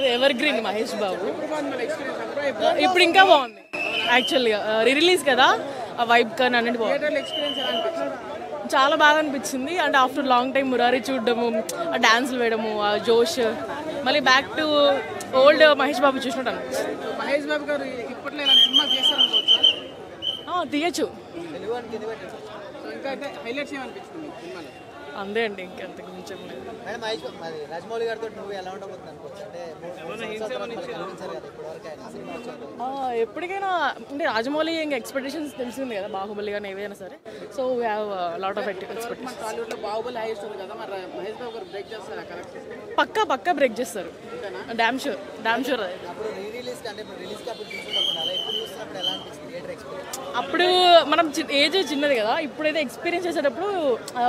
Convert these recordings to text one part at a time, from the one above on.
Ever green Mahesh Babu ఇప్పుడు ఇంకా బాగుంది యాక్చువల్గా రిలీజ్ కదా ఆ వైబ్ కానీ అన్నిటి బాగుంది చాలా బాగా అనిపించింది అంటే ఆఫ్టర్ లాంగ్ టైం మురారి చూడడము ఆ డాన్స్లు వేయడము ఆ జోష్ మళ్ళీ back to old Mahesh Babu చూసినట్టు అనిపించింది. మహేష్ బాబు గారు ఇప్పట్లో సినిమా చేశారనుకోవచ్చు తీయచ్చు ఇంకా అయితే హైలైట్స్ ఏమనిపించింది సినిమాలో అంతే అండి ఇంకెంతకు మించి లేదు. రాజమౌళి గారితో మూవీ ఎలా ఉండబోతుంది అనుకోవచ్చు అంటే ఎప్పటికైనా అంటే రాజమౌళి ఇంకా ఎక్స్పెక్టేషన్స్ తెలిసింది కదా బాహుబలి కానీ ఏవైనా సరే so we have lot of expectations. టాలీవుడ్లో బాహుబలి హైయెస్ట్ ఉంది కదా మరి మహేష్ బాబు గారు బ్రేక్ చేస్తారా కరెక్ట్ పక్కా బ్రేక్ చేస్తారు డామ్ షూర్ అప్పుడు రిలీజ్ అంటే రిలీజ్ అప్పుడు చూసినప్పుడు అలా ఎప్పుడు చూసినప్పుడు ఎలా అనిపిస్తుంది థియేటర్ ఎక్స్పీరియన్స్ అప్పుడు మనం ఏజ్ చిన్నది కదా ఇప్పుడైతే ఎక్స్పీరియన్స్ చేసేటప్పుడు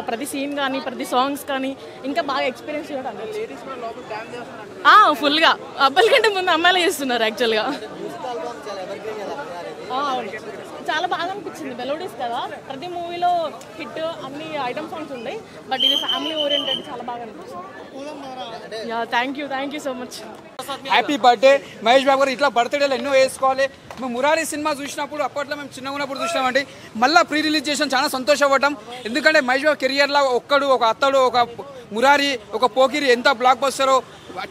ప్రతి సీన్ కానీ ప్రతి సాంగ్స్ కానీ ఇంకా బాగా ఎక్స్పీరియన్స్ చేయడం లేడీస్ కూడా లోపల డాన్స్ చేస్తున్నారు ఫుల్గా అబ్బాయిల కంటే ముందు అమ్మాయిలు చేస్తున్నారు యాక్చువల్గా. మ్యూజిక్ ఆల్బమ్ చాలా ఎవర్ గ్రీన్ కదా అవును చాలా బాగా అనిపించింది మెలోడీస్ కదా ప్రతి మూవీలో హిట్ అన్ని ఐటమ్ సాంగ్స్ ఉన్నాయి బట్ ఇది ఫ్యామిలీ ఓరియంటెడ్ చాలా బాగా అనిపించింది. Thank you so much. Happy birthday Mahesh Babu garu ఇట్లా బర్త్డేలు ఎన్నో వేసుకోవాలి. మేము మురారి సినిమా చూసినప్పుడు అప్పట్లో మేము చిన్నగా ఉన్నప్పుడు చూసినామండి మళ్ళీ ప్రీ రిలీజ్ చేసాం చాలా సంతోషపడ్డాం ఎందుకంటే మహేష్ బాబు కెరియర్లో ఒక్కడు ఒక అత్తడు ఒక మురారి ఒక పోకిరి ఎంత బ్లాక్ బస్టరో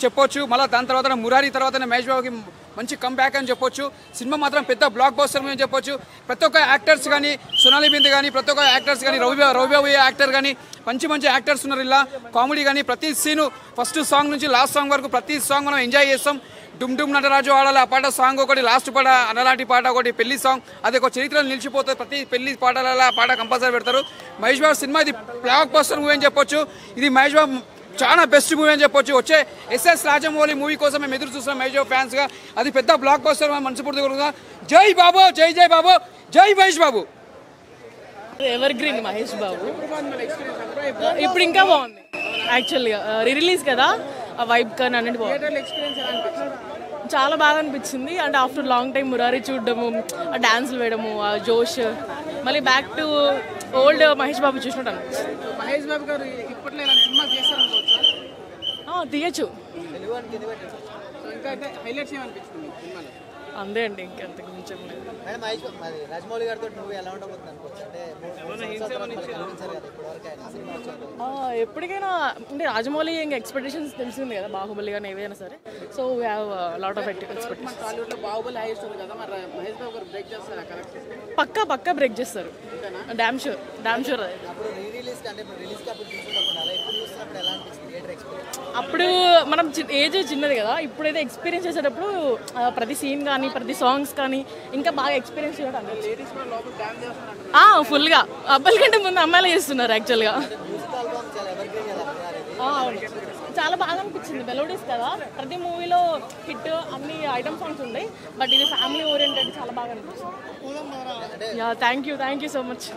చెప్పొచ్చు. మళ్ళీ దాని తర్వాత మురారి తర్వాతనే మహేష్ బాబుకి మంచి కంబ్యాక్ అని చెప్పొచ్చు. సినిమా మాత్రం పెద్ద బ్లాక్ బస్టర్ అని చెప్పొచ్చు. ప్రతి ఒక్క యాక్టర్స్ కానీ సోనాలి బింద్ కానీ ప్రతి ఒక్క యాక్టర్స్ కానీ రవిబాబు యాక్టర్ కానీ మంచి యాక్టర్స్ ఉన్నారు. ఇలా కామెడీ కానీ ప్రతి సీను ఫస్ట్ సాంగ్ నుంచి లాస్ట్ సాంగ్ వరకు ప్రతి సాంగ్ మనం ఎంజాయ్ చేస్తాం. డుమ్ డుమ్ నటరాజు ఆడాలి ఆ పాట సాంగ్ ఒకటి లాస్ట్ పాట అనలాంటి పాట ఒకటి పెళ్లి సాంగ్ అది ఒక చరిత్రలో నిలిచిపోతుంది. ప్రతి పెళ్లి పాటలలో ఆ పాట కంపల్సరీ పెడతారు. మహేష్ బాబు సినిమా ఇది బ్లాక్ బస్టర్ మూవీ అని చెప్పొచ్చు. ఇది మహేష్ బాబు చాలా బెస్ట్ మూవీ అని చెప్పొచ్చు. వచ్చే ఎస్ఎస్ రాజమౌళి మూవీ కోసం మేము ఎదురు చూస్తున్నాం మహేష్ బాబు ఫ్యాన్స్గా. అది పెద్ద బ్లాక్ బస్టర్ మనస్ఫూర్తిగా జై బాబు జై బాబు జై మహేష్ బాబు. ఎవర్ గ్రీన్ మహేష్ బాబు ఇప్పుడు ఇంకా బాగుంది యాక్చువల్గా రిలీజ్ కదా ఆ వైబ్ కానీ అన్నిటి బాగుంది చాలా బాగా అనిపించింది అంటే ఆఫ్టర్ లాంగ్ టైం మురారి చూడడము ఆ డాన్స్లు వేయడము ఆ జోష్ మళ్ళీ back to old Mahesh Babu చూసినట్టు అనిపించింది. మహేష్ బాబు గారు ఇప్పట్లో సినిమా చేశారనుకోవచ్చు తీయచ్చు ఇంకా అయితే హైలైట్స్ ఏమనిపించింది సినిమాలో అంతే అండి ఇంకెంతకు మించి లేదు. రాజమౌళి గారితో మూవీ ఎలా ఉండబోతుంది అనుకోవచ్చు అంటే ఎప్పటికైనా అంటే రాజమౌళి ఇంకా ఎక్స్పెక్టేషన్స్ తెలిసింది కదా బాహుబలి కానీ ఏవైనా సరే so we have lot of expectations. టాలీవుడ్లో బాహుబలి హైయెస్ట్ ఉంది కదా మరి మహేష్ బాబు గారు బ్రేక్ చేస్తారా కరెక్ట్ పక్కా బ్రేక్ చేస్తారు డామ్ షూర్ అప్పుడు రిలీజ్ అంటే రిలీజ్ అప్పుడు చూసినప్పుడు అలా ఎప్పుడు చూసినప్పుడు ఎలా అనిపిస్తుంది థియేటర్ ఎక్స్పీరియన్స్ అప్పుడు మనం ఏజ్ చిన్నది కదా ఇప్పుడైతే ఎక్స్పీరియన్స్ చేసేటప్పుడు ప్రతి సీన్ కానీ ప్రతి సాంగ్స్ కానీ ఇంకా బాగా ఎక్స్పీరియన్స్ చేయడం లేడీస్ కూడా లోపల డాన్స్ చేస్తున్నారు ఫుల్గా అబ్బాయిల కంటే ముందు అమ్మాయిలు చేస్తున్నారు యాక్చువల్గా. మ్యూజిక్ ఆల్బమ్ చాలా ఎవర్ గ్రీన్ కదా అవును చాలా బాగా అనిపించింది మెలోడీస్ కదా ప్రతి మూవీలో హిట్ అన్ని ఐటమ్ సాంగ్స్ ఉన్నాయి బట్ ఇది ఫ్యామిలీ ఓరియంటెడ్ చాలా బాగా అనిపించింది. Thank you so much.